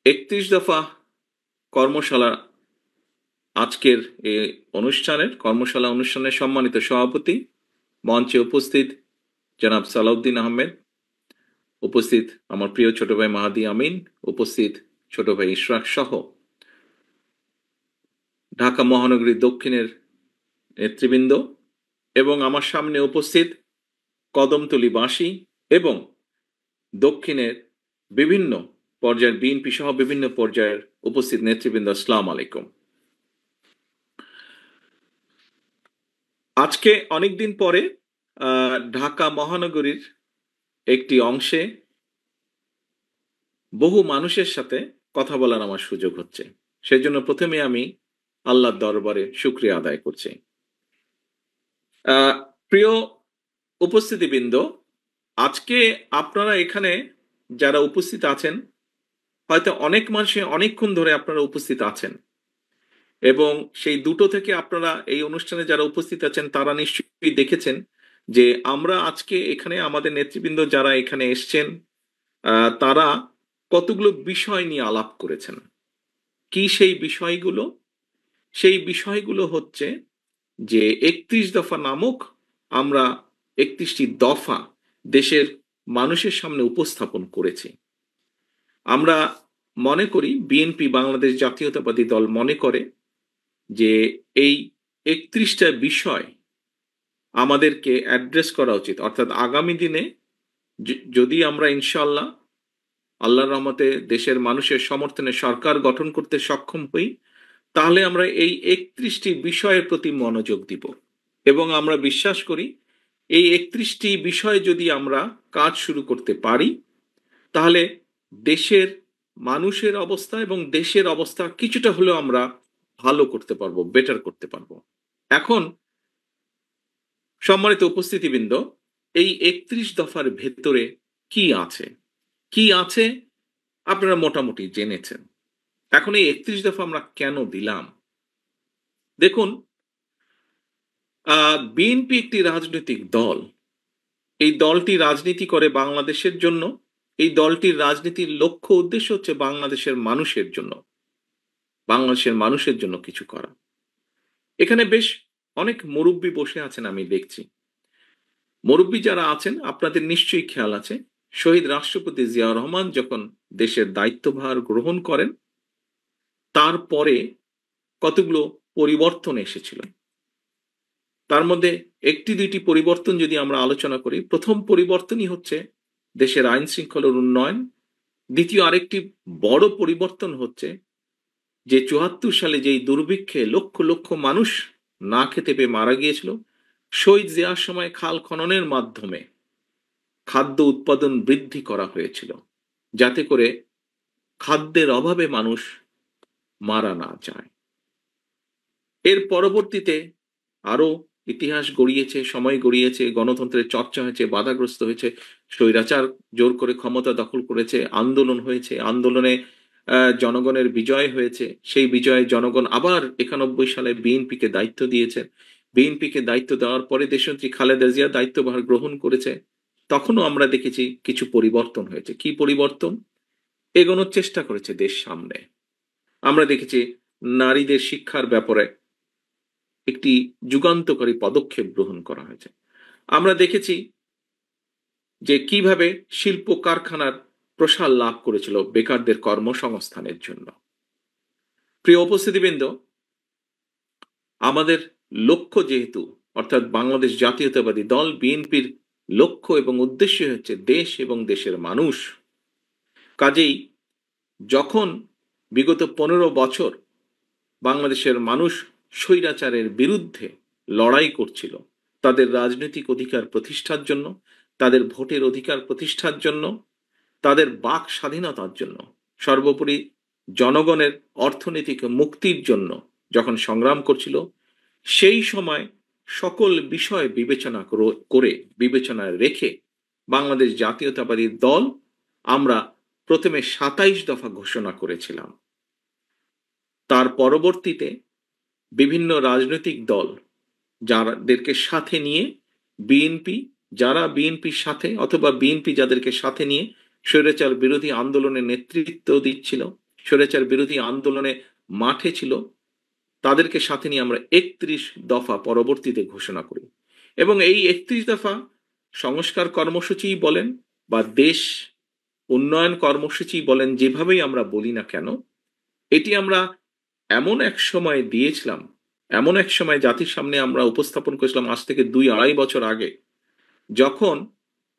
৩১ দফা কর্মশালা আজকের এই কর্মশালা অনুষ্ঠানের সম্মানিত সভাপতি, মঞ্চে উপস্থিত জনাব সালাউদ্দিন আহমেদ, উপস্থিত আমার প্রিয় ছোট ভাই মাহাদি আমিন, উপস্থিত ছোট ভাই ইশরাক সহ ঢাকা মহানগরী দক্ষিণের নেতৃবৃন্দ এবং আমার সামনে উপস্থিত কদমতলীবাসী এবং দক্ষিণের বিভিন্ন পর্যায়ের বিএনপি সহ বিভিন্ন পর্যায়ের উপস্থিত নেতৃবৃন্দ, আসসালামু আলাইকুম। আজকে অনেকদিন পরে ঢাকা মহানগরীর একটি অংশে বহু মানুষের সাথে কথা বলার আমার সুযোগ হচ্ছে। সেজন্য প্রথমে আমি আল্লাহর দরবারে শুকরিয়া আদায় করছি। প্রিয় উপস্থিতিবৃন্দ, আজকে আপনারা এখানে যারা উপস্থিত আছেন, হয়তো অনেক মানুষে অনেকক্ষণ ধরে আপনারা উপস্থিত আছেন এবং সেই দুটো থেকে আপনারা এই অনুষ্ঠানে যারা উপস্থিত আছেন তারা নিশ্চয়ই দেখেছেন যে আমরা আজকে এখানে আমাদের নেতৃবৃন্দ যারা এখানে এসছেন তারা কতগুলো বিষয় নিয়ে আলাপ করেছেন। কি সেই বিষয়গুলো? সেই বিষয়গুলো হচ্ছে যে ৩১ দফা নামক আমরা ৩১টি দফা দেশের মানুষের সামনে উপস্থাপন করেছি। আমরা মনে করি, বিএনপি বাংলাদেশ জাতীয়তাবাদী দল মনে করে যে এই ৩১টা বিষয় আমাদেরকে অ্যাড্রেস করা উচিত। অর্থাৎ আগামী দিনে যদি আমরা ইনশাআল্লাহ আল্লাহর রহমতে দেশের মানুষের সমর্থনে সরকার গঠন করতে সক্ষম হই, তাহলে আমরা এই ৩১টি বিষয়ের প্রতি মনোযোগ দিব এবং আমরা বিশ্বাস করি এই ৩১টি বিষয় যদি আমরা কাজ শুরু করতে পারি তাহলে দেশের মানুষের অবস্থা এবং দেশের অবস্থা কিছুটা হলেও আমরা ভালো করতে পারবো, বেটার করতে পারবো। এখন সম্মানিত উপস্থিতিবৃন্দ, এই ৩১ দফার ভেতরে কি আছে আপনারা মোটামুটি জেনেছেন। এখন এই ৩১ দফা আমরা কেন দিলাম? দেখুন, বিএনপি একটি রাজনৈতিক দল। এই দলটি রাজনীতি করে বাংলাদেশের জন্য। এই দলটির রাজনীতির লক্ষ্য উদ্দেশ্য হচ্ছে বাংলাদেশের মানুষের জন্য কিছু করা। এখানে বেশ অনেক মুরব্বী বসে আছেন, আমি দেখছি। মুরব্বী যারা আছেন আপনাদের নিশ্চয়ই খেয়াল আছে, শহীদ রাষ্ট্রপতি জিয়াউর রহমান যখন দেশের দায়িত্বভার গ্রহণ করেন তারপরে কতগুলো পরিবর্তন এসেছিল। তার মধ্যে একটি দুইটি পরিবর্তন যদি আমরা আলোচনা করি, প্রথম পরিবর্তনই হচ্ছে দেশের আইন শৃঙ্খলার উন্নয়ন। দ্বিতীয় আরেকটি বড় পরিবর্তন হচ্ছে যে ৭৪ সালে যেই দুর্ভিক্ষে লক্ষ লক্ষ মানুষ না খেতে পেয়ে মারা গিয়েছিল, শহীদ জিয়ার সময় খাল খননের মাধ্যমে খাদ্য উৎপাদন বৃদ্ধি করা হয়েছিল যাতে করে খাদ্যের অভাবে মানুষ মারা না যায়। এর পরবর্তীতে আরো ইতিহাস গড়িয়েছে, সময় গড়িয়েছে, গণতন্ত্রের চর্চা হয়েছে, বাধাগ্রস্ত হয়েছে, স্বৈরাচার জোর করে ক্ষমতা দখল করেছে, আন্দোলন হয়েছে, আন্দোলনে জনগণের বিজয় হয়েছে। সেই বিজয়ে জনগণ আবার ৯১ সালে বিএনপিকে দায়িত্ব দিয়েছে। বিএনপিকে দায়িত্ব দেওয়ার পরে দেশনেত্রী খালেদা জিয়া দায়িত্বভার গ্রহণ করেছে। তখনও আমরা দেখেছি কিছু পরিবর্তন হয়েছে। কি পরিবর্তন? এগোনোর চেষ্টা করেছে দেশ সামনে। আমরা দেখেছি নারীদের শিক্ষার ব্যাপারে একটি যুগান্তকারী পদক্ষেপ গ্রহণ করা হয়েছে। আমরা দেখেছি যে কিভাবে শিল্প কারখানার প্রসার লাভ করেছিল বেকারদের কর্মসংস্থানের জন্য। প্রিয় উপস্থিতিবৃন্দ, আমাদের লক্ষ্য যেহেতু, অর্থাৎ বাংলাদেশ জাতীয়তাবাদী দল বিএনপির লক্ষ্য এবং উদ্দেশ্য হচ্ছে দেশ এবং দেশের মানুষ, কাজেই যখন বিগত ১৫ বছর বাংলাদেশের মানুষ স্বৈরাচারের বিরুদ্ধে লড়াই করছিল তাদের রাজনৈতিক অধিকার প্রতিষ্ঠার জন্য, তাদের ভোটের অধিকার প্রতিষ্ঠার জন্য, তাদের বাক স্বাধীনতার জন্য, সর্বোপরি জনগণের অর্থনৈতিক মুক্তির জন্য যখন সংগ্রাম করছিল, সেই সময় সকল বিষয় বিবেচনায় রেখে বাংলাদেশ জাতীয়তাবাদী দল আমরা প্রথমে ২৭ দফা ঘোষণা করেছিলাম। তার পরবর্তীতে বিভিন্ন রাজনৈতিক দল যাদেরকে সাথে নিয়ে যারা বিএনপির সাথে অথবা বিএনপি যাদেরকে সাথে নিয়ে স্বৈরাচার বিরোধী আন্দোলনে নেতৃত্ব দিচ্ছিল, স্বৈরাচার বিরোধী আন্দোলনে মাঠে ছিল, তাদেরকে সাথে নিয়ে আমরা 31 দফা পরবর্তীতে ঘোষণা করি। এবং এই 31 দফা সংস্কার কর্মসূচি বলেন বা দেশ উন্নয়ন কর্মসূচি বলেন, যেভাবেই আমরা বলি না কেন, এটি আমরা এমন এক সময় দিয়েছিলাম, এমন এক সময় জাতির সামনে আমরা উপস্থাপন করেছিলাম আজ থেকে 2-2.5 বছর আগে, যখন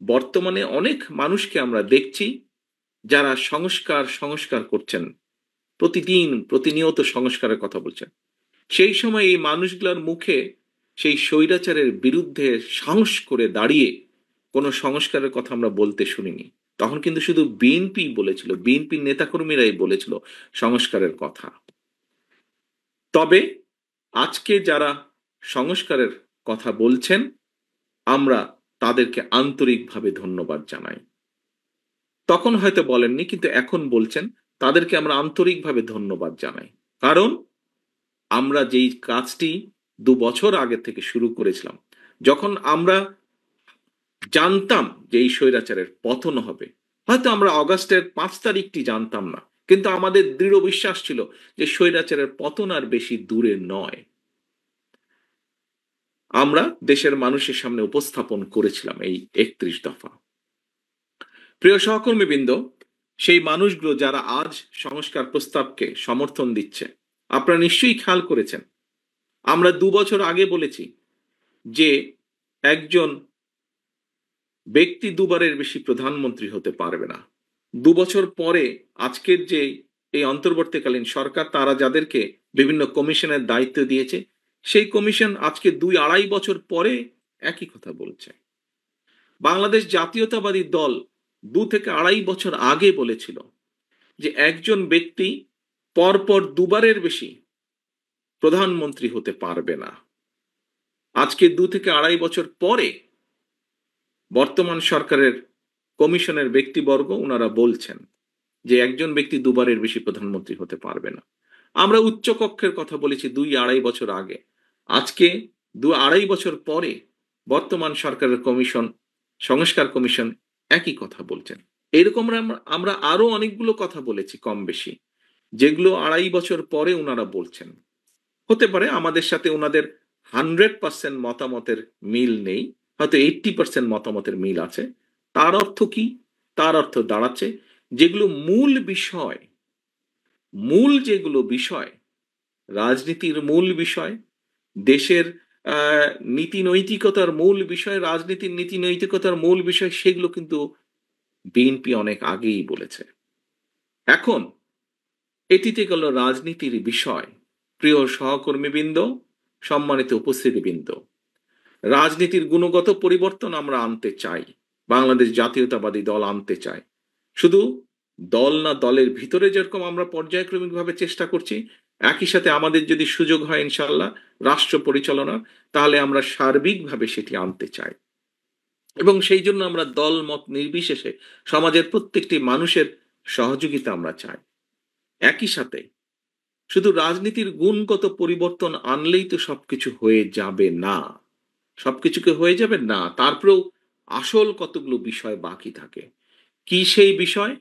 বর্তমানে অনেক মানুষকে আমরা দেখছি যারা সংস্কার সংস্কার করছেন, প্রতিদিন প্রতিনিয়ত সংস্কারের কথা বলছেন। সেই সময় এই মানুষগুলোর মুখে সেই স্বৈরাচারের বিরুদ্ধে সাহস করে দাঁড়িয়ে কোনো সংস্কারের কথা আমরা বলতে শুনিনি। তখন কিন্তু শুধু বিএনপি বলেছিল, বিএনপির নেতাকর্মীরাই বলেছিল সংস্কারের কথা। তবে আজকে যারা সংস্কারের কথা বলছেন, আমরা তাদেরকে আন্তরিকভাবে ধন্যবাদ জানাই। তখন হয়তো বলেননি, কিন্তু এখন বলছেন, তাদেরকে আমরা আন্তরিকভাবে ধন্যবাদ জানাই। কারণ আমরা যেই কাজটি 2 বছর আগে থেকে শুরু করেছিলাম, যখন আমরা জানতাম যে এই স্বৈরাচারের পতন হবে, হয়তো আমরা অগাস্টের 5 তারিখটি জানতাম না, কিন্তু আমাদের দৃঢ় বিশ্বাস ছিল যে স্বৈরাচারের পতন আর বেশি দূরে নয়। আমরা দেশের মানুষের সামনে উপস্থাপন করেছিলাম এই 31 দফা। প্রিয় সহকর্মীবৃন্দ, সেই মানুষগুলো যারা আজ সংস্কার প্রস্তাবকে সমর্থন দিচ্ছে, আপনারা নিশ্চয়ই খেয়াল করেছেন, আমরা 2 বছর আগে বলেছি যে একজন ব্যক্তি 2বারের বেশি প্রধানমন্ত্রী হতে পারবে না। 2 বছর পরে আজকের যে এই অন্তর্বর্তীকালীন সরকার, তারা যাদেরকে বিভিন্ন কমিশনের দায়িত্ব দিয়েছে, সেই কমিশন আজকে 2-2.5 বছর পরে একই কথা বলছে। বাংলাদেশ জাতীয়তাবাদী দল 2 থেকে 2.5 বছর আগে বলেছিল যে একজন ব্যক্তি পরপর 2বারের বেশি প্রধানমন্ত্রী হতে পারবে না। আজকে 2 থেকে 2.5 বছর পরে বর্তমান সরকারের কমিশনের ব্যক্তিবর্গ ওনারা বলছেন যে একজন ব্যক্তি 2বারের বেশি প্রধানমন্ত্রী হতে পারবে না। আমরা উচ্চকক্ষের কথা বলেছি 2-2.5 বছর আগে। আজকে 2-2.5 বছর পরে বর্তমান সরকারের কমিশন, সংস্কার কমিশন একই কথা বলছেন। এরকম আমরা আরো অনেকগুলো কথা বলেছি কম বেশি, যেগুলো 2.5 বছর পরে ওনারা বলছেন। হতে পারে আমাদের সাথে ওনাদের 100% মতামতের মিল নেই, হয়তো 80% মতামতের মিল আছে। তার অর্থ কি? তার অর্থ দাঁড়াচ্ছে, যেগুলো মূল বিষয়, মূল যেগুলো বিষয়, রাজনীতির মূল বিষয়, দেশের নীতি নৈতিকতার মূল বিষয়, রাজনীতির নীতি নৈতিকতার মূল বিষয়, সেগুলো কিন্তু বিএনপি অনেক আগেই বলেছে। এখন এটিতে গেল রাজনীতির বিষয়। প্রিয় সহকর্মীবৃন্দ, সম্মানিত উপস্থিতিবৃন্দ, রাজনীতির গুণগত পরিবর্তন আমরা আনতে চাই, বাংলাদেশ জাতীয়তাবাদী দল আনতে চায়। শুধু দল না, দলের ভিতরে যেরকম আমরা পর্যায়ক্রমিকভাবে চেষ্টা করছি, একই সাথে আমাদের যদি সুযোগ হয় ইনশাল্লাহ রাষ্ট্র পরিচালনা, তাহলে আমরা সার্বিকভাবে সেটি আনতে চাই। এবং সেই জন্য আমরা দল মত নির্বিশেষে সমাজের প্রত্যেকটি মানুষের সহযোগিতা আমরা চাই। একই সাথে শুধু রাজনীতির গুণগত পরিবর্তন আনলেই তো সবকিছু হয়ে যাবে না, সবকিছুকে হয়ে যাবে না, তারপরেও আসল কতগুলো বিষয় বাকি থাকে। কি সেই বিষয়?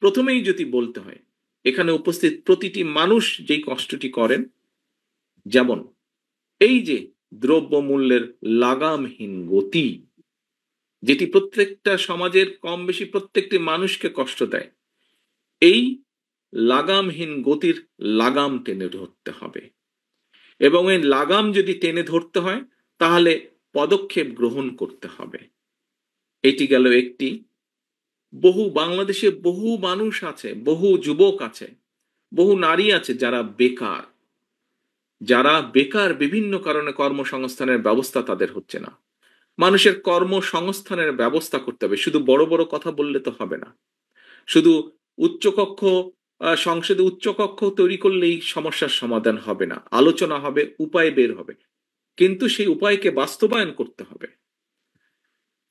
প্রথমেই যদি বলতে হয়, এখানে উপস্থিত প্রতিটি মানুষ যেই কষ্টটি করেন, যেমন এই যে দ্রব্যমূল্যের লাগামহীন গতি, যেটি প্রত্যেকটা সমাজের কম বেশি প্রত্যেকটি মানুষকে কষ্ট দেয়, এই লাগামহীন গতির লাগাম টেনে ধরতে হবে। এবং এই লাগাম যদি টেনে ধরতে হয়, তাহলে পদক্ষেপ গ্রহণ করতে হবে। এটি গেল একটি। বাংলাদেশে বহু মানুষ আছে, বহু যুবক আছে, বহু নারী আছে যারা বেকার, যারা বেকার, বিভিন্ন কারণে কর্মসংস্থানের ব্যবস্থা তাদের হচ্ছে না। মানুষের কর্মসংস্থানের ব্যবস্থা করতে হবে, শুধু বড় বড় কথা বললে তো হবে না। শুধু উচ্চকক্ষ, সংসদে উচ্চকক্ষ তৈরি করলেই সমস্যার সমাধান হবে না। আলোচনা হবে, উপায় বের হবে, কিন্তু সেই উপায়কে বাস্তবায়ন করতে হবে।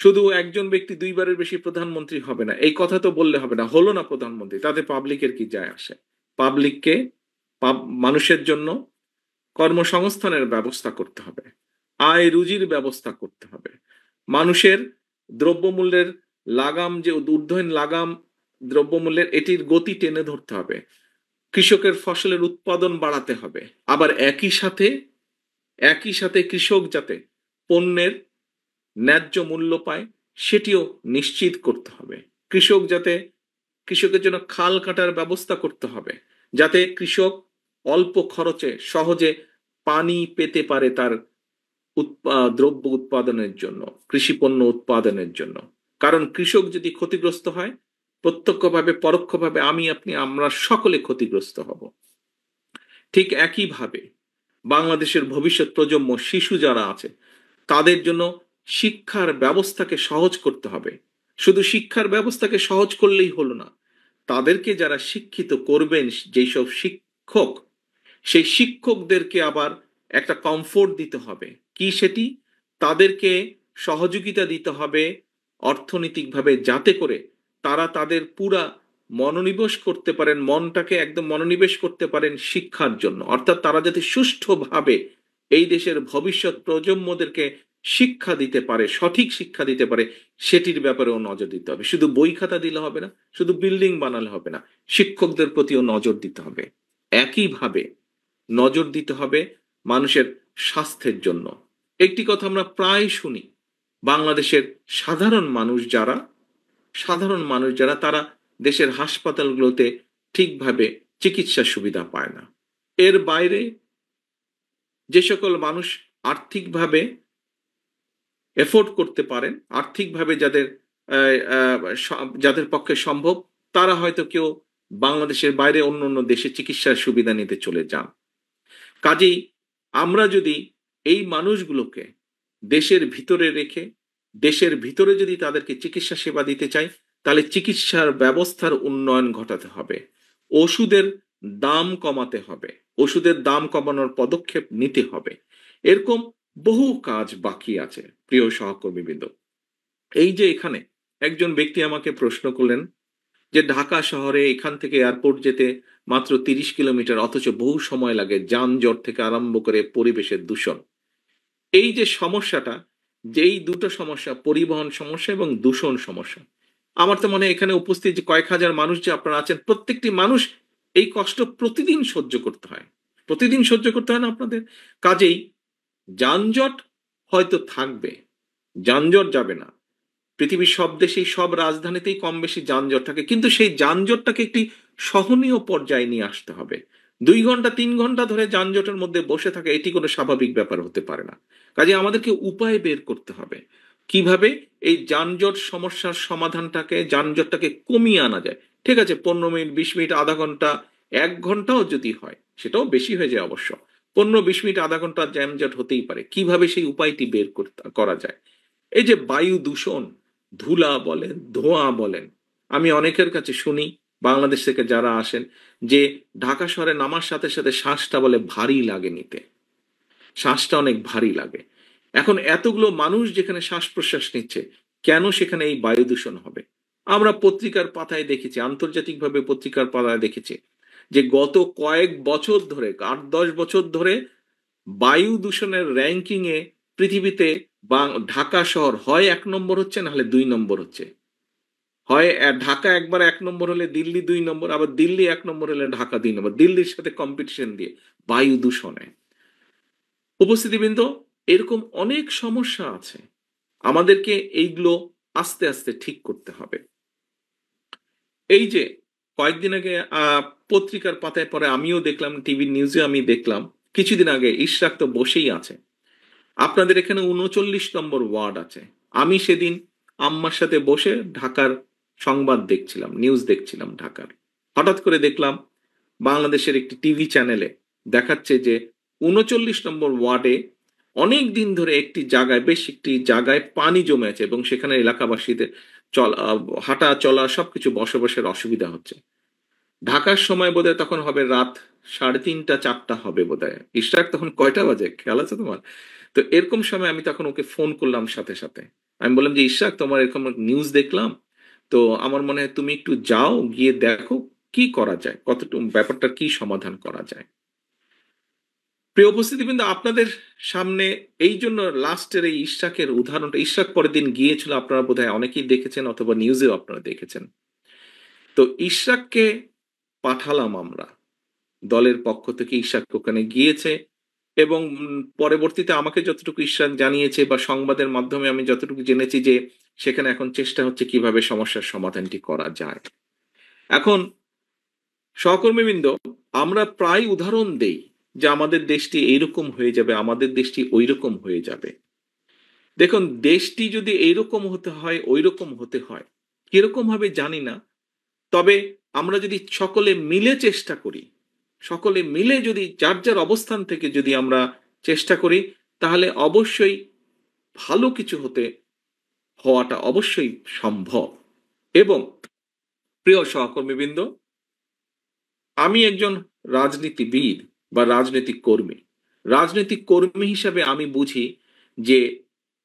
শুধু একজন ব্যক্তি 2বারের বেশি প্রধানমন্ত্রী হবে না, এই কথা তো বললে হবে না। হলো না প্রধানমন্ত্রী, তাতে পাবলিকের কি যায় আসে? পাবলিককে, মানুষের জন্য কর্মসংস্থানের ব্যবস্থা করতে হবে, আয় রুজির ব্যবস্থা করতে হবে, মানুষের দ্রব্যমূল্যের লাগাম, যে ঊর্ধ্বয়ন লাগাম দ্রব্যমূল্যের, এটির গতি টেনে ধরতে হবে। কৃষকের ফসলের উৎপাদন বাড়াতে হবে, আবার একই সাথে কৃষক যাতে পণ্যের ন্যায্য মূল্য পায় সেটিও নিশ্চিত করতে হবে। কৃষকের জন্য খাল কাটার ব্যবস্থা করতে হবে, যাতে কৃষক অল্প খরচে সহজে পানি পেতে পারে তার দ্রব্য উৎপাদনের জন্য, কৃষি পণ্য উৎপাদনের জন্য। কারণ কৃষক যদি ক্ষতিগ্রস্ত হয়, প্রত্যক্ষভাবে পরোক্ষভাবে আমরা সকলে ক্ষতিগ্রস্ত হব। ঠিক একইভাবে বাংলাদেশের ভবিষ্যৎ প্রজন্ম, শিশু যারা আছে, তাদের জন্য শিক্ষার ব্যবস্থাকে সহজ করতে হবে। শুধু শিক্ষার ব্যবস্থাকে সহজ করলেই হলো না, তাদেরকে যারা শিক্ষিত করবেন, যেসব শিক্ষক, সেই শিক্ষকদেরকে আবার একটা কমফোর্ট দিতে হবে। কি সেটি? তাদেরকে সহযোগিতা দিতে হবে অর্থনৈতিকভাবে, যাতে করে তারা তাদের পুরা মনোনিবেশ করতে পারেন, মনটাকে একদম মনোনিবেশ করতে পারেন শিক্ষার জন্য। অর্থাৎ তারা যাতে সুষ্ঠুভাবে এই দেশের ভবিষ্যৎ প্রজন্মদেরকে শিক্ষা দিতে পারে, সঠিক শিক্ষা দিতে পারে, সেটির ব্যাপারেও নজর দিতে হবে। শুধু বই খাতা দিলে হবে না, শুধু বিল্ডিং বানালে হবে না, শিক্ষকদের প্রতিও নজর দিতে হবে। একইভাবে নজর দিতে হবে মানুষের স্বাস্থ্যের জন্য। একটি কথা আমরা প্রায় শুনি, বাংলাদেশের সাধারণ মানুষ যারা তারা দেশের হাসপাতালগুলোতে ঠিকভাবে চিকিৎসা সুবিধা পায় না। এর বাইরে যে সকল মানুষ আর্থিকভাবে এফোর্ড করতে পারেন, আর্থিকভাবে যাদের পক্ষে সম্ভব, তারা হয়তো কেউ বাংলাদেশের বাইরে অন্য অন্য দেশে চিকিৎসার সুবিধা নিতে চলে যান। কাজেই আমরা যদি এই মানুষগুলোকে দেশের ভিতরে রেখে, দেশের ভিতরে যদি তাদেরকে চিকিৎসা সেবা দিতে চাই, তাহলে চিকিৎসার ব্যবস্থার উন্নয়ন ঘটাতে হবে, ওষুধের দাম কমাতে হবে, ওষুধের দাম কমানোর পদক্ষেপ নিতে হবে। এরকম বহু কাজ বাকি আছে। প্রিয় সহকর্মীবৃন্দ, এই যে এখানে একজন ব্যক্তি আমাকে প্রশ্ন করলেন যে ঢাকা শহরে এখান থেকে এয়ারপোর্ট যেতে মাত্র 30 কিলোমিটার, অথচ বহু সময় লাগে, যানজট থেকে আরম্ভ করে পরিবেশের দূষণ। এই যে সমস্যাটা, যেই দুটো সমস্যা, পরিবহন সমস্যা এবং দূষণ সমস্যা, আমার তো মনে হয় এখানে উপস্থিত যে কয়েক হাজার মানুষ যে আপনারা আছেন, প্রত্যেকটি মানুষ এই কষ্ট প্রতিদিন সহ্য করতে হয়, প্রতিদিন সহ্য করতে হয় না আপনাদের? কাজেই যানজট হয়তো থাকবে, যানজট যাবে না, পৃথিবীর সব দেশেই সব রাজধানীতেই কম বেশি যানজট থাকে, কিন্তু সেই যানজটটাকে একটি সহনীয় পর্যায়ে নিয়ে আসতে হবে। 2 ঘন্টা 3 ঘন্টা ধরে যানজটের মধ্যে বসে থাকে, এটি কোনো স্বাভাবিক ব্যাপার হতে পারে না। কাজে আমাদেরকে উপায় বের করতে হবে কিভাবে এই যানজট সমস্যার সমাধানটাকে, যানজটটাকে কমিয়ে আনা যায়। ঠিক আছে, 15 মিনিট, 20 মিনিট, আধা ঘন্টা, 1 ঘন্টাও যদি হয়, সেটাও বেশি হয়ে যায় অবশ্য, 15-20 মিনিট, আধা ঘন্টা যানজট হতেই পারে। কিভাবে সেই উপায়টি বের করা যায়? এই যে বায়ু দূষণ, ধুলা বলেন, ধোঁয়া বলেন, আমি অনেকের কাছে শুনি, বাংলাদেশ থেকে যারা আসেন, যে ঢাকা শহরে নামার সাথে সাথে শ্বাসটা বলে ভারী লাগে নিতে, শ্বাসটা অনেক ভারী লাগে। এখন এতগুলো মানুষ যেখানে শ্বাস প্রশ্বাস নিচ্ছে, কেন সেখানে এই বায়ু দূষণ হবে? আমরা পত্রিকার পাতায় দেখেছি, আন্তর্জাতিকভাবে পত্রিকার পাতায় দেখেছি যে গত কয়েক বছর ধরে, 8-10 বছর ধরে বায়ু দূষণের র্যাঙ্কিং এ পৃথিবীতে ঢাকা শহর হয় 1 নম্বর হচ্ছে, না হলে 2 নম্বর হচ্ছে। হয় ঢাকা একবার 1 নম্বর হলে দিল্লি 2 নম্বর, আবার দিল্লি 1 নম্বর হলে ঢাকা 2 নম্বর, দিল্লির সাথে কম্পিটিশন দিয়ে বায়ু দূষণে। উপস্থিতিবৃন্দ, এরকম অনেক সমস্যা আছে, আমাদেরকে এইগুলো আস্তে আস্তে ঠিক করতে হবে। এই যে কয়েকদিন আগে পত্রিকার পাতায় পরে আমিও দেখলাম, টিভি নিউজে আমি দেখলাম, কিছুদিন আগে ইশরাক তো বসেই আছে, আপনাদের এখানে 39 নম্বর ওয়ার্ড আছে। আমি সেদিন আম্মার সাথে বসে ঢাকার সংবাদ দেখছিলাম, নিউজ দেখছিলাম ঢাকার। হঠাৎ করে দেখলাম বাংলাদেশের একটি টিভি চ্যানেলে দেখাচ্ছে যে 39 নম্বর ওয়ার্ডে অনেক দিন ধরে একটি জায়গায় পানি জমে আছে, এবং সেখানে এলাকাবাসীদের হাঁটা চলা সবকিছু, বসবাসের অসুবিধা হচ্ছে। ঢাকার সময় বোধহয় তখন হবে রাত 3:30-4টা হবে বোধহয়। ইশরাক তখন কয়টা বাজে খেয়াল আছে তোমার? তো এরকম সময় আমি তখন ওকে ফোন করলাম সাথে সাথে। আমি বললাম যে ইশরাক, তোমার এরকম নিউজ দেখলাম, তো আমার মনে হয় তুমি একটু যাও, গিয়ে দেখো কি করা যায়, কতটুকু ব্যাপারটার কি সমাধান করা যায়। প্রিয় উপস্থিতি, কিন্তু আপনাদের সামনে এই জন্য লাস্টের এই ইশরাকের উদাহরণটা, ইশরাক পরের দিন গিয়েছিল, আপনারা বোধহয় অনেকেই দেখেছেন, অথবা নিউজেও আপনারা দেখেছেন। তো ইশরাককে পাঠালাম আমরা, দলের পক্ষ থেকে ইশাক ওখানে গিয়েছে এবং পরবর্তীতে আমাকে যতটুকু ইশাক জানিয়েছে বা সংবাদের মাধ্যমে আমি যতটুকু জেনেছি যে সেখানে এখন চেষ্টা হচ্ছে কিভাবে সমস্যার সমাধানটি করা যায়। এখন সহকর্মীবৃন্দ, আমরা প্রায় উদাহরণ দেই যে আমাদের দেশটি এইরকম হয়ে যাবে, আমাদের দেশটি ওইরকম হয়ে যাবে। দেখুন, দেশটি যদি এইরকম হতে হয়, ওইরকম হতে হয়, কিরকম হবে জানি না। তবে আমরা যদি সকলে মিলে চেষ্টা করি, সকলে মিলে যদি যার যার অবস্থান থেকে যদি আমরা চেষ্টা করি, তাহলে অবশ্যই ভালো কিছু হওয়াটা অবশ্যই সম্ভব। এবং প্রিয় সহকর্মীবৃন্দ, আমি একজন রাজনীতিবিদ বা রাজনৈতিক কর্মী। রাজনৈতিক কর্মী হিসাবে আমি বুঝি যে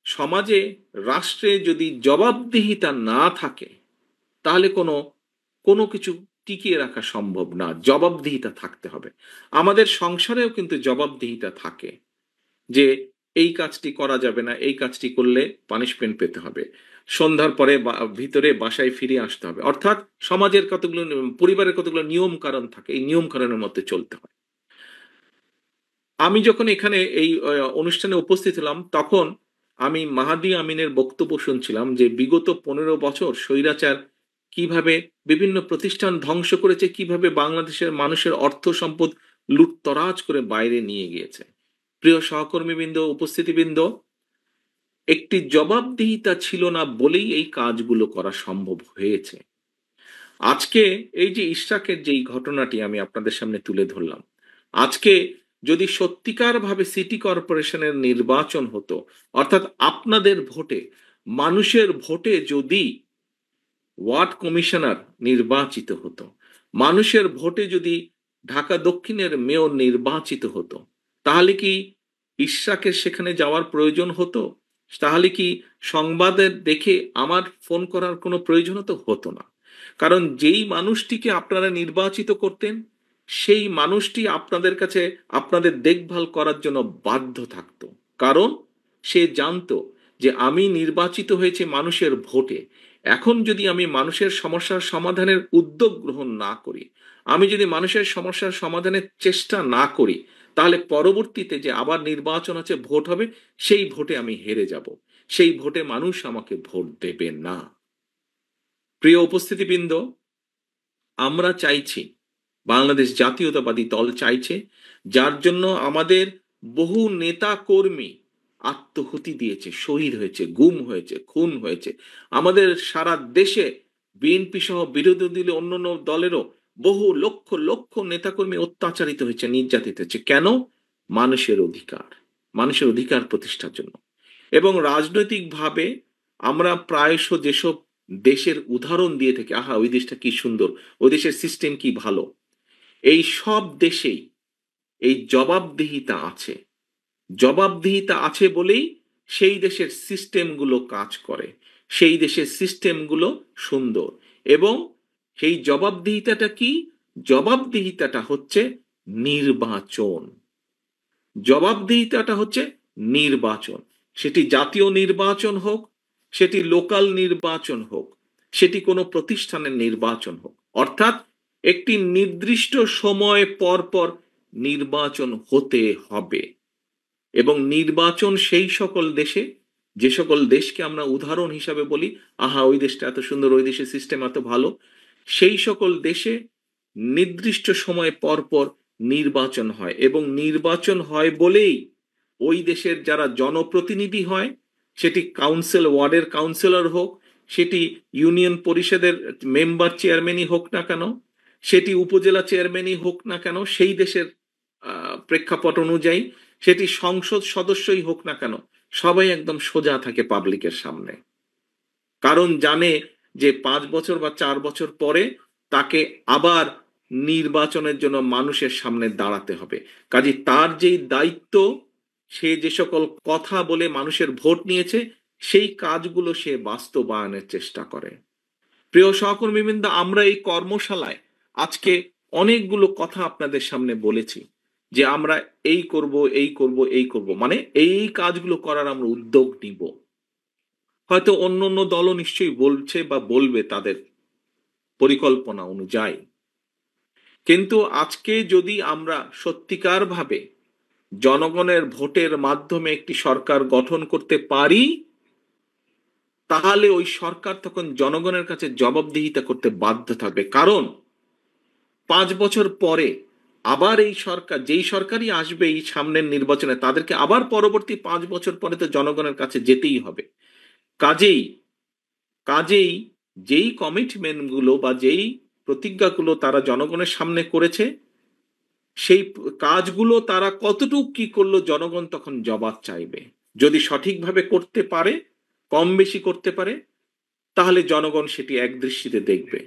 সমাজে, রাষ্ট্রে যদি জবাবদিহিতা না থাকে, তাহলে কোনো কোনো কিছু টিকিয়ে রাখা সম্ভব না। জবাবদিহিতা থাকতে হবে। আমাদের সংসারেও কিন্তু জবাবদিহিতা থাকে যে এই কাজটি করা যাবে না, এই কাজটি করলে পানিশমেন্ট পেতে হবে, সন্ধ্যার পরে ভিতরে বাসায় ফিরে আসতে হবে। অর্থাৎ সমাজের কতগুলো পরিবারের কতগুলো নিয়ম কারণ থাকে, এই নিয়ম কারণের মধ্যে চলতে হয়। আমি যখন এখানে এই অনুষ্ঠানে উপস্থিত হলাম, তখন আমি মাহাদি আমিনের বক্তব্য শুনছিলাম যে বিগত 15 বছর স্বৈরাচার কিভাবে বিভিন্ন প্রতিষ্ঠান ধ্বংস করেছে, কিভাবে বাংলাদেশের মানুষের অর্থ সম্পদ লুটতরাজ করে বাইরে নিয়ে গিয়েছে। প্রিয় সহকর্মীবৃন্দ, উপস্থিতিবৃন্দ, একটি জবাবদিহিতা ছিল না বলেই এই কাজগুলো করা সম্ভব হয়েছে। আজকে এই যে ইশরাকের যেই ঘটনাটি আমি আপনাদের সামনে তুলে ধরলাম, আজকে যদি সত্যিকার ভাবে সিটি কর্পোরেশনের নির্বাচন হতো, অর্থাৎ আপনাদের ভোটে, মানুষের ভোটে যদি ওয়ার্ড কমিশনার নির্বাচিত হতো, মানুষের ভোটে যদি ঢাকা দক্ষিণের মেয়র নির্বাচিত হতো, তাহলে কি ইশরাকের সেখানে যাওয়ার প্রয়োজন হতো? তাহলে কি সংবাদের দেখে আমার ফোন করার কোনো প্রয়োজন হতো না। কারণ যেই মানুষটিকে আপনারা নির্বাচিত করতেন, সেই মানুষটি আপনাদের কাছে আপনাদের দেখভাল করার জন্য বাধ্য থাকতো। কারণ সে জানতো যে আমি নির্বাচিত হয়েছে মানুষের ভোটে। এখন যদি আমি মানুষের সমস্যার সমাধানের উদ্যোগ গ্রহণ না করি, আমি যদি মানুষের সমস্যার সমাধানের চেষ্টা না করি, তাহলে পরবর্তীতে যে আবার নির্বাচন আছে, ভোট হবে, সেই ভোটে আমি হেরে যাব। সেই ভোটে মানুষ আমাকে ভোট দেবে না। প্রিয় উপস্থিতিবৃন্দ, আমরা চাইছি, বাংলাদেশ জাতীয়তাবাদী দল চাইছে, যার জন্য আমাদের বহু নেতা কর্মী আত্মহুতি দিয়েছে, শহীদ হয়েছে, গুম হয়েছে, খুন হয়েছে। আমাদের সারা দেশে বিএনপি সহ বিরোধী দলীয় অন্যান্য দলেরও বহু লক্ষ লক্ষ নেতাকর্মী অত্যাচারিত হয়েছে, নির্যাতিত হয়েছে। কেন? মানুষের অধিকার, মানুষের অধিকার প্রতিষ্ঠার জন্য। এবং রাজনৈতিকভাবে আমরা প্রায়শ যেসব দেশের উদাহরণ দিয়ে থাকি, আহা ওই দেশটা কি সুন্দর, ওই দেশের সিস্টেম কি ভালো, এই সব দেশেই এই জবাবদিহিতা আছে। জবাবদিহিতা আছে বলেই সেই দেশের সিস্টেমগুলো কাজ করে, সেই দেশের সিস্টেমগুলো সুন্দর। এবং সেই জবাবদিহিতাটা কি? জবাবদিহিতাটা হচ্ছে নির্বাচন। জবাবদিহিতাটা হচ্ছে নির্বাচন। সেটি জাতীয় নির্বাচন হোক, সেটি লোকাল নির্বাচন হোক, সেটি কোনো প্রতিষ্ঠানের নির্বাচন হোক। অর্থাৎ একটি নির্দিষ্ট সময় পর পর নির্বাচন হতে হবে। এবং নির্বাচন সেই সকল দেশে, যে সকল দেশকে আমরা উদাহরণ হিসাবে বলি, আহা ওই দেশটা এত সুন্দর, ওই দেশের সিস্টেম এত ভালো, সেই সকল দেশে নির্দিষ্ট সময় পর পর নির্বাচন হয়। এবং নির্বাচন হয় বলেই ওই দেশের যারা জনপ্রতিনিধি হয়, সেটি কাউন্সিল, ওয়ার্ডের কাউন্সিলর হোক, সেটি ইউনিয়ন পরিষদের মেম্বার চেয়ারম্যানই হোক না কেন, সেটি উপজেলা চেয়ারম্যানই হোক না কেন, সেই দেশের প্রেক্ষাপট অনুযায়ী সেটি সংসদ সদস্যই হোক না কেন, সবাই একদম সোজা থাকে পাবলিকের সামনে। কারণ জানে যে 5 বছর বা 4 বছর পরে তাকে আবার নির্বাচনের জন্য মানুষের সামনে দাঁড়াতে হবে। কাজে তার যেই দায়িত্ব, সে যে সকল কথা বলে মানুষের ভোট নিয়েছে, সেই কাজগুলো সে বাস্তবায়নের চেষ্টা করে। প্রিয় সহকর্মীবৃন্দ, আমরা এই কর্মশালায় আজকে অনেকগুলো কথা আপনাদের সামনে বলেছি যে আমরা এই করব, এই করব, এই করব, মানে এই কাজগুলো করার আমরা উদ্যোগ নিব। হয়তো অন্য অন্য দলও নিশ্চয়ই বলছে বা বলবে তাদের পরিকল্পনা অনুযায়ী। কিন্তু আজকে যদি আমরা সত্যিকার ভাবে জনগণের ভোটের মাধ্যমে একটি সরকার গঠন করতে পারি, তাহলে ওই সরকার তখন জনগণের কাছে জবাবদিহিতা করতে বাধ্য থাকবে। কারণ 5 বছর পরে আবার এই সরকার, যেই সরকারই আসবে এই সামনের নির্বাচনে, তাদেরকে আবার পরবর্তী 5 বছর পরে তো জনগণের কাছে যেতেই হবে। কাজেই কাজেই যেই কমিটমেন্ট গুলো বা যেই প্রতিজ্ঞাগুলো তারা জনগণের সামনে করেছে, সেই কাজগুলো তারা কতটুকু কি করলো জনগণ তখন জবাব চাইবে। যদি সঠিকভাবে করতে পারে, কম বেশি করতে পারে, তাহলে জনগণ সেটি একদৃষ্টিতে দেখবে।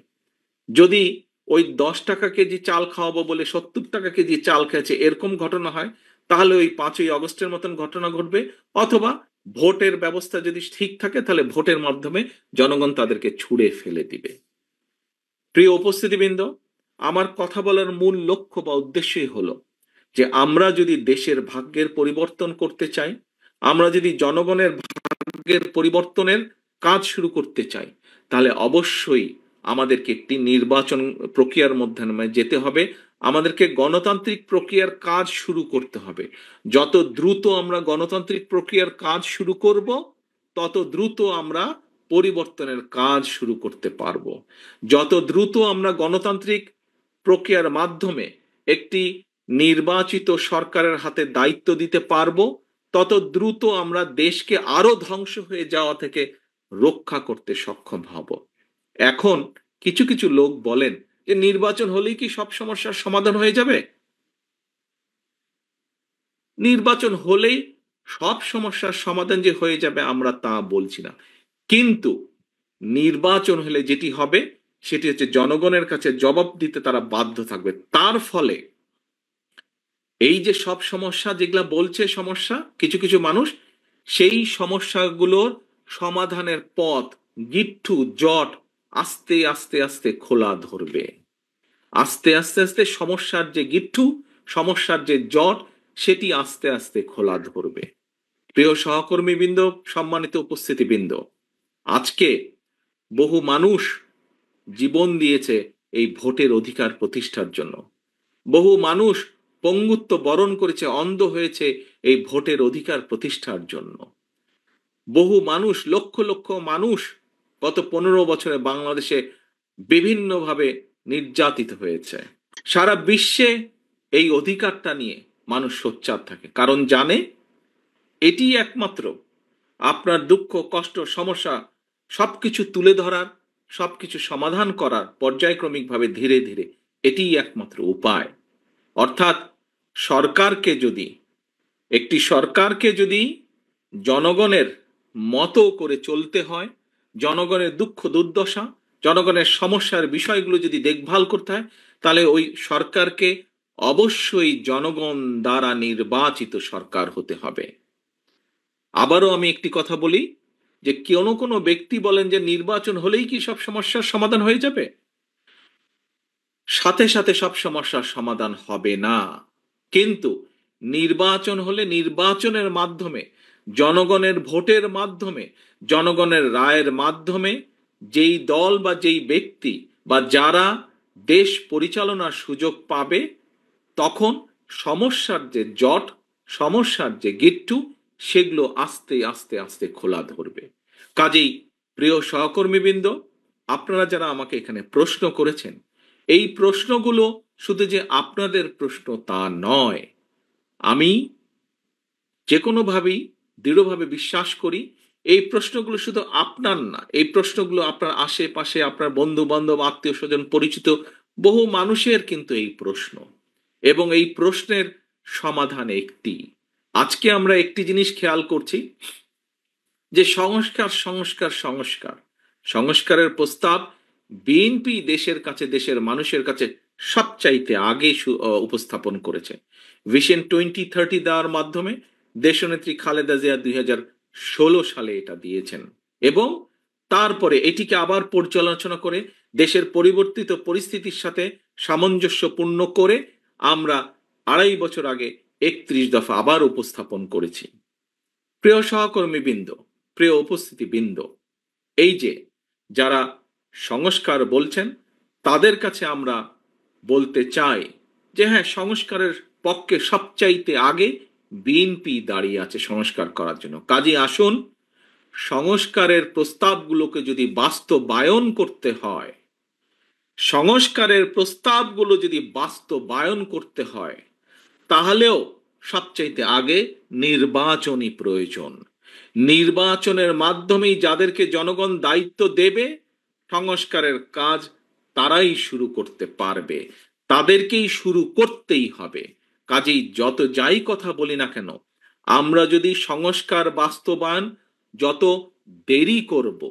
যদি ওই 10 টাকা কেজি চাল খাওয়াবো বলে 70 টাকা কেজি চাল খেয়েছে এরকম ঘটনা হয়, তাহলে ওই 5ই আগস্টের মতন ঘটনা ঘটবে। অথবা ভোটের ব্যবস্থা যদি ঠিক থাকে, তাহলে ভোটের মাধ্যমে জনগণ তাদেরকে ছুঁড়ে ফেলে দিবে। প্রিয় উপস্থিতিবৃন্দ, আমার কথা বলার মূল লক্ষ্য বা উদ্দেশ্যই হলো যে আমরা যদি দেশের ভাগ্যের পরিবর্তন করতে চাই, আমরা যদি জনগণের ভাগ্যের পরিবর্তনের কাজ শুরু করতে চাই, তাহলে অবশ্যই আমাদেরকে একটি নির্বাচন প্রক্রিয়ার মধ্যে যেতে হবে। আমাদেরকে গণতান্ত্রিক প্রক্রিয়ার কাজ শুরু করতে হবে। যত দ্রুত আমরা গণতান্ত্রিক প্রক্রিয়ার কাজ শুরু করব, তত দ্রুত আমরা পরিবর্তনের কাজ শুরু করতে পারবো। যত দ্রুত আমরা গণতান্ত্রিক প্রক্রিয়ার মাধ্যমে একটি নির্বাচিত সরকারের হাতে দায়িত্ব দিতে পারবো, তত দ্রুত আমরা দেশকে আরো ধ্বংস হয়ে যাওয়া থেকে রক্ষা করতে সক্ষম হব। এখন কিছু কিছু লোক বলেন যে নির্বাচন হলেই কি সব সমস্যার সমাধান হয়ে যাবে? নির্বাচন হলেই সব সমস্যার সমাধান যে হয়ে যাবে আমরা তা বলছি না। কিন্তু নির্বাচন হলে যেটি হবে সেটি হচ্ছে জনগণের কাছে জবাব দিতে তারা বাধ্য থাকবে। তার ফলে এই যে সব সমস্যা যেগুলা বলছে সমস্যা কিছু কিছু মানুষ, সেই সমস্যাগুলোর সমাধানের পথ, গিট্টু জট আস্তে আস্তে আস্তে খোলা ধরবে। আস্তে আস্তে আস্তে সমস্যার যে গিট্টু, সমস্যার যে জট, সেটি আস্তে আস্তে খোলা ধরবে। প্রিয় সহকর্মীবৃন্দ, সম্মানিত উপস্থিতিবৃন্দ, আজকে বহু মানুষ জীবন দিয়েছে এই ভোটের অধিকার প্রতিষ্ঠার জন্য। বহু মানুষ পঙ্গুত্ব বরণ করেছে, অন্ধ হয়েছে এই ভোটের অধিকার প্রতিষ্ঠার জন্য। বহু মানুষ, লক্ষ লক্ষ মানুষ গত 15 বছরে বাংলাদেশে বিভিন্নভাবে নির্যাতিত হয়েছে। সারা বিশ্বে এই অধিকারটা নিয়ে মানুষ সোচ্চার থাকে, কারণ জানে এটি একমাত্র আপনার দুঃখ কষ্ট সমস্যা সবকিছু তুলে ধরার, সবকিছু সমাধান করার পর্যায়ক্রমিকভাবে ধীরে ধীরে এটিই একমাত্র উপায়। অর্থাৎ সরকারকে যদি, একটি সরকারকে যদি জনগণের মতো করে চলতে হয়, জনগণের দুঃখ দুর্দশা, জনগণের সমস্যার বিষয়গুলো যদি দেখভাল করতে হয়, তাহলে ওই সরকারকে অবশ্যই জনগণ দ্বারা নির্বাচিত সরকার হতে হবে। আবারও আমি একটি কথা বলি, যে কোনো কোনো ব্যক্তি বলেন যে নির্বাচন হলেই কি সব সমস্যার সমাধান হয়ে যাবে? সাথে সাথে সব সমস্যার সমাধান হবে না। কিন্তু নির্বাচন হলে নির্বাচনের মাধ্যমে, জনগণের ভোটের মাধ্যমে, জনগণের রায়ের মাধ্যমে যেই দল বা যেই ব্যক্তি বা যারা দেশ পরিচালনার সুযোগ পাবে, তখন সমস্যার যে জট, সমস্যার যে গিট্টু, সেগুলো আস্তে আস্তে আস্তে খোলা ধরবে। কাজেই প্রিয় সহকর্মীবৃন্দ, আপনারা যারা আমাকে এখানে প্রশ্ন করেছেন, এই প্রশ্নগুলো শুধু যে আপনাদের প্রশ্ন তা নয়। আমি যে কোনোভাবেই দৃঢ়ভাবে বিশ্বাস করি এই প্রশ্নগুলো শুধু আপনার না, এই প্রশ্নগুলো আপনার আশেপাশে, আপনার বন্ধু বান্ধব, আত্মীয় স্বজন, পরিচিত বহু মানুষের কিন্তু এই প্রশ্ন। এবং এই প্রশ্নের সমাধান একটি। আজকে আমরা একটি জিনিস খেয়াল করছি, যে সংস্কার সংস্কার সংস্কার, সংস্কারের প্রস্তাব বিএনপি দেশের কাছে, দেশের মানুষের কাছে সবচাইতে আগে উপস্থাপন করেছে। ভিশন 2030 দেওয়ার মাধ্যমে দেশনেত্রী খালেদা জিয়া 2016 সালে এটা দিয়েছেন। এবং তারপরে এটিকে আবার পর্যালোচনা করে দেশের পরিবর্তিত পরিস্থিতির সাথে সামঞ্জস্যপূর্ণ করে আমরা 2.5 বছর আগে 31 দফা আবার উপস্থাপন করেছি। প্রিয় সহকর্মীবৃন্দ, প্রিয় উপস্থিতিবৃন্দ, এই যে যারা সংস্কার বলছেন, তাদের কাছে আমরা বলতে চাই যে হ্যাঁ, সংস্কারের পক্ষে সবচাইতে আগে বিএনপি দাঁড়িয়ে আছে সংস্কার করার জন্য। কাজে আসুন, সংস্কারের প্রস্তাবগুলোকে যদি বাস্তবায়ন করতে হয়, সংস্কারের প্রস্তাবগুলো যদি বাস্তবায়ন করতে হয়, তাহলেও সবচাইতে আগে নির্বাচনই প্রয়োজন। নির্বাচনের মাধ্যমেই যাদেরকে জনগণ দায়িত্ব দেবে সংস্কারের কাজ, তারাই শুরু করতে পারবে, তাদেরকেই শুরু করতেই হবে। কাজেই যত যাই কথা বলি না কেন, আমরা যদি সংস্কার বাস্তবায়ন যত দেরি করব,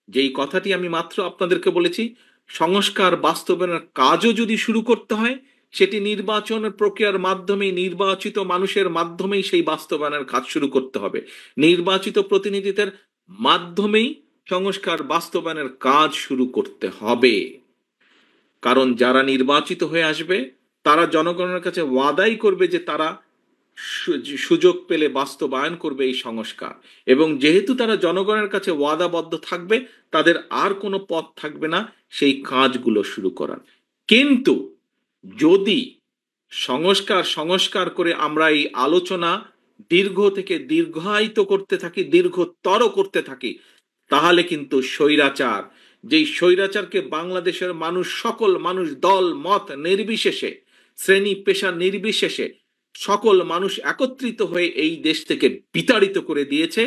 যেই কথাটি আমি মাত্র আপনাদেরকে বলেছি, সংস্কার বাস্তবায়নের কাজও যদি শুরু করতে হয়, সেটি নির্বাচনের প্রক্রিয়ার মাধ্যমেই, নির্বাচিত মানুষের মাধ্যমেই সেই বাস্তবায়নের কাজ শুরু করতে হবে। নির্বাচিত প্রতিনিধিদের মাধ্যমেই সংস্কার বাস্তবায়নের কাজ শুরু করতে হবে। কারণ যারা নির্বাচিত হয়ে আসবে তারা জনগণের কাছে ওয়াদাই করবে যে তারা সুযোগ পেলে বাস্তবায়ন করবে এই সংস্কার, এবং যেহেতু তারা জনগণের কাছে ওয়াদাবদ্ধ থাকবে, তাদের আর কোনো পথ থাকবে না সেই কাজগুলো শুরু করার। কিন্তু যদি সংস্কার সংস্কার করে আমরা এই আলোচনা দীর্ঘ থেকে দীর্ঘায়িত করতে থাকি, দীর্ঘতর করতে থাকি, তাহলে কিন্তু স্বৈরাচার, যেই স্বৈরাচারকে বাংলাদেশের মানুষ, সকল মানুষ, দল মত নির্বিশেষে, শ্রেণী পেশা নির্বিশেষে সকল মানুষ একত্রিত হয়ে এই দেশ থেকে বিতাড়িত করে দিয়েছে,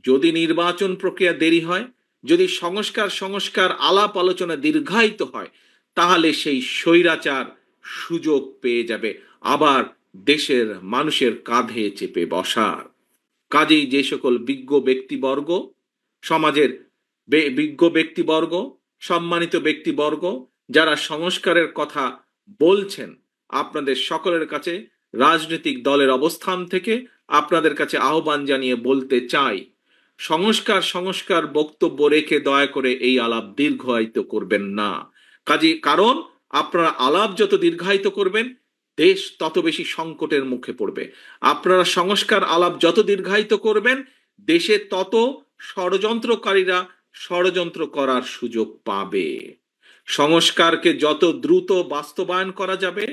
যদি নির্বাচন প্রক্রিয়া দেরি হয়, যদি সংস্কার আলাপ আলোচনা দীর্ঘায়িত হয়, তাহলে সেই স্বৈরাচার সুযোগ পেয়ে যাবে আবার দেশের মানুষের কাঁধে চেপে বসার। কাজেই যে সকল বিজ্ঞ ব্যক্তিবর্গ, সমাজের বিজ্ঞ ব্যক্তিবর্গ, সম্মানিত ব্যক্তিবর্গ যারা সংস্কারের কথা বলছেন, আপনাদের সকলের কাছে রাজনৈতিক দলের অবস্থান থেকে আপনাদের কাছে আহ্বান জানিয়ে বলতে চাই, সংস্কার বক্তব্য রেখে দয়া করে এই আলাপ দীর্ঘায়িত করবেন না। কারণ আপনারা আলাপ যত দীর্ঘায়িত করবেন, দেশ তত বেশি সংকটের মুখে পড়বে। আপনারা সংস্কার আলাপ যত দীর্ঘায়িত করবেন, দেশে তত ষড়যন্ত্রকারীরা ষড়যন্ত্র করার সুযোগ পাবে। সংস্কারকে যত দ্রুত বাস্তবায়ন করা যাবে,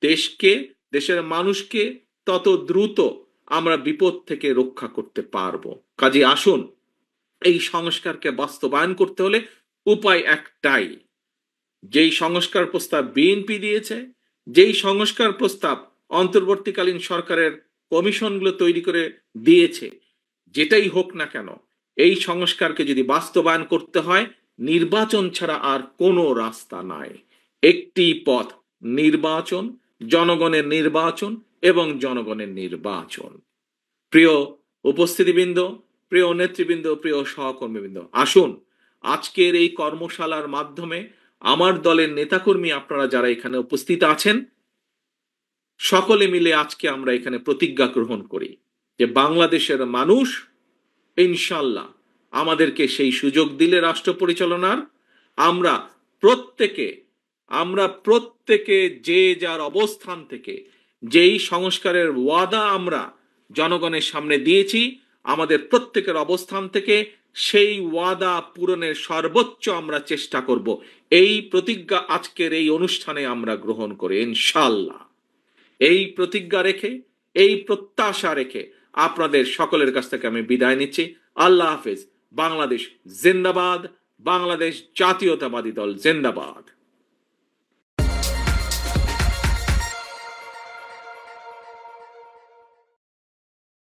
দেশকে, দেশের মানুষকে তত দ্রুত আমরা বিপদ থেকে রক্ষা করতে পারবো। কাজে আসুন, এই সংস্কারকে বাস্তবায়ন করতে হলে উপায় একটাই, যেই সংস্কার প্রস্তাব বিএনপি দিয়েছে, যেই সংস্কার প্রস্তাব অন্তর্বর্তীকালীন সরকারের কমিশনগুলো তৈরি করে দিয়েছে, যেটাই হোক না কেন, এই সংস্কারকে যদি বাস্তবায়ন করতে হয়, নির্বাচন ছাড়া আর কোনো রাস্তা নাই। একটি পথ, নির্বাচন, জনগণের নির্বাচন এবং জনগণের নির্বাচন। প্রিয় উপস্থিতিবৃন্দ, প্রিয় নেতৃবৃন্দ, প্রিয় সহকর্মীবৃন্দ, আসুন আজকের এই কর্মশালার মাধ্যমে আমার দলের নেতাকর্মী আপনারা যারা এখানে উপস্থিত আছেন, সকলে মিলে আজকে আমরা এখানে প্রতিজ্ঞা গ্রহণ করি যে বাংলাদেশের মানুষ ইনশাল্লাহ আমাদেরকে সেই সুযোগ দিলে রাষ্ট্র পরিচালনার, আমরা প্রত্যেকে যে যার অবস্থান থেকে যেই সংস্কারের ওয়াদা আমরা জনগণের সামনে দিয়েছি, আমাদের প্রত্যেকের অবস্থান থেকে সেই ওয়াদা পূরণের সর্বোচ্চ আমরা চেষ্টা করব। এই প্রতিজ্ঞা আজকের এই অনুষ্ঠানে আমরা গ্রহণ করি ইনশাল্লাহ। এই প্রতিজ্ঞা রেখে, এই প্রত্যাশা রেখে আপনাদের সকলের কাছ থেকে আমি বিদায় নিচ্ছি। আল্লাহ হাফেজ। বাংলাদেশ জিন্দাবাদ, বাংলাদেশ জাতীয়তাবাদী দল জিন্দাবাদ।